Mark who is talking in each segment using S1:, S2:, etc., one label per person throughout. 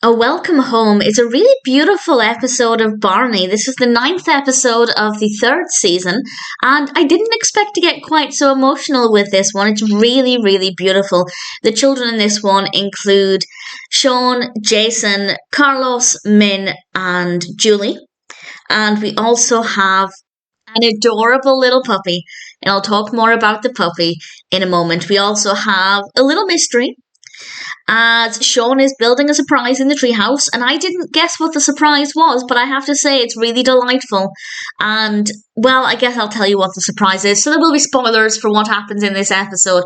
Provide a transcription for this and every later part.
S1: A Welcome Home is a really beautiful episode of Barney. This is the ninth episode of the third season, and I didn't expect to get quite so emotional with this one. It's really, really beautiful. The children in this one include Shawn, Jason, Carlos, Min, and Julie. And we also have an adorable little puppy, and I'll talk more about the puppy in a moment. We also have a little mystery, as Shawn is building a surprise in the treehouse, and I didn't guess what the surprise was, but I have to say it's really delightful. And, well, I guess I'll tell you what the surprise is. So there will be spoilers for what happens in this episode.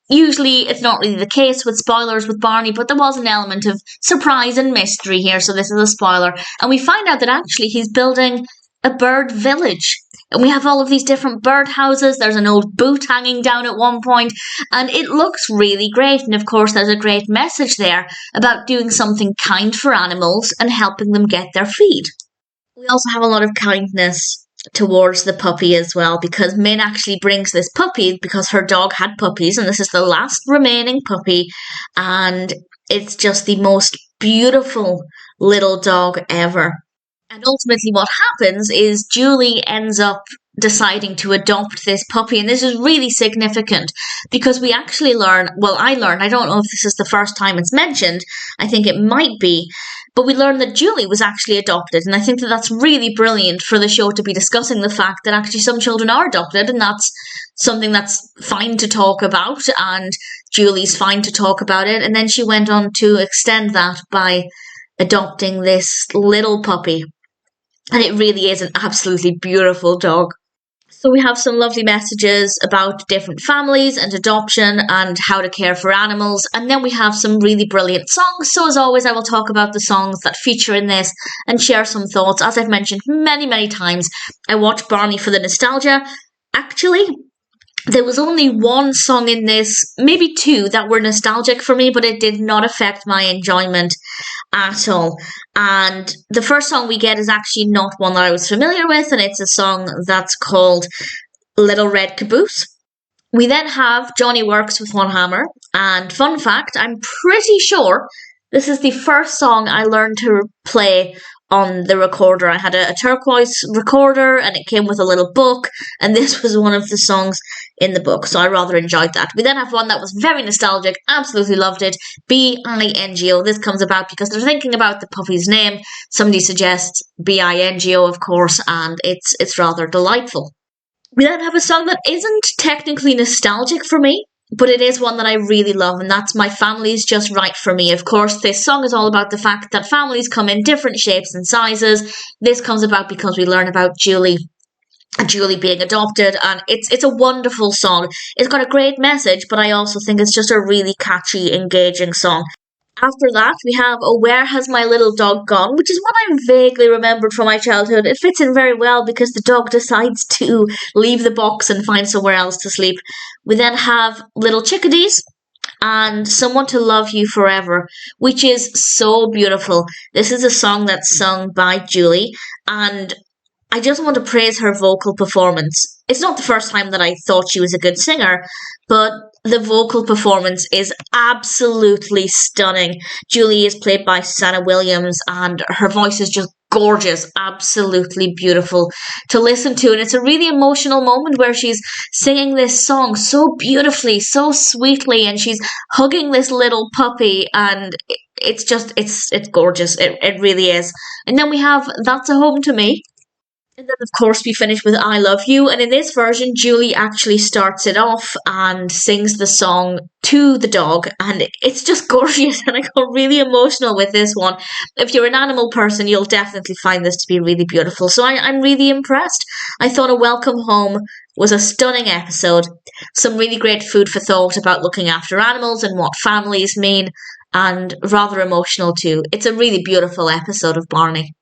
S1: Usually it's not really the case with spoilers with Barney, but there was an element of surprise and mystery here, so this is a spoiler. And we find out that actually he's building a bird village. And we have all of these different bird houses. There's an old boot hanging down at one point, and it looks really great. And of course, there's a great message there about doing something kind for animals and helping them get their feed. We also have a lot of kindness towards the puppy as well, because Min actually brings this puppy because her dog had puppies, and this is the last remaining puppy, and it's just the most beautiful little dog ever. And ultimately what happens is Julie ends up deciding to adopt this puppy. And this is really significant because we actually learn, well, I learned, I don't know if this is the first time it's mentioned, I think it might be, but we learned that Julie was actually adopted. And I think that that's really brilliant for the show to be discussing the fact that actually some children are adopted, and that's something that's fine to talk about, and Julie's fine to talk about it. And then she went on to extend that by adopting this little puppy. And it really is an absolutely beautiful dog. So we have some lovely messages about different families and adoption and how to care for animals. And then we have some really brilliant songs. So as always, I will talk about the songs that feature in this and share some thoughts. As I've mentioned many, many times, I watch Barney for the nostalgia. Actually, there was only one song in this, maybe two, that were nostalgic for me, but it did not affect my enjoyment at all. And the first song we get is actually not one that I was familiar with, and it's a song that's called Little Red Caboose. We then have Johnny Works with One Hammer, and fun fact, I'm pretty sure this is the first song I learned to play on the recorder. I had a turquoise recorder, and it came with a little book, and this was one of the songs in the book, so I rather enjoyed that. We then have one that was very nostalgic, absolutely loved it, Bingo. This comes about because they're thinking about the puppy's name. Somebody suggests Bingo, of course, and it's rather delightful. We then have a song that isn't technically nostalgic for me, but it is one that I really love, and that's My Family's Just Right For Me. Of course, this song is all about the fact that families come in different shapes and sizes. This comes about because we learn about Julie being adopted, and it's a wonderful song. It's got a great message, but I also think it's just a really catchy, engaging song. After that, we have Oh Where Has My Little Dog Gone, which is what I vaguely remembered from my childhood. It fits in very well because the dog decides to leave the box and find somewhere else to sleep. We then have Little Chickadees and Someone to Love You Forever, which is so beautiful. This is a song that's sung by Julie, and I just want to praise her vocal performance. It's not the first time that I thought she was a good singer, but the vocal performance is absolutely stunning. Julie is played by Susannah Williams, and her voice is just gorgeous, absolutely beautiful to listen to. And it's a really emotional moment where she's singing this song so beautifully, so sweetly, and she's hugging this little puppy, and it's gorgeous. It really is. And then we have That's a Home to Me. And then, of course, we finish with I Love You. And in this version, Julie actually starts it off and sings the song to the dog. And it's just gorgeous. And I got really emotional with this one. If you're an animal person, you'll definitely find this to be really beautiful. So I'm really impressed. I thought A Welcome Home was a stunning episode. Some really great food for thought about looking after animals and what families mean. And rather emotional too. It's a really beautiful episode of Barney.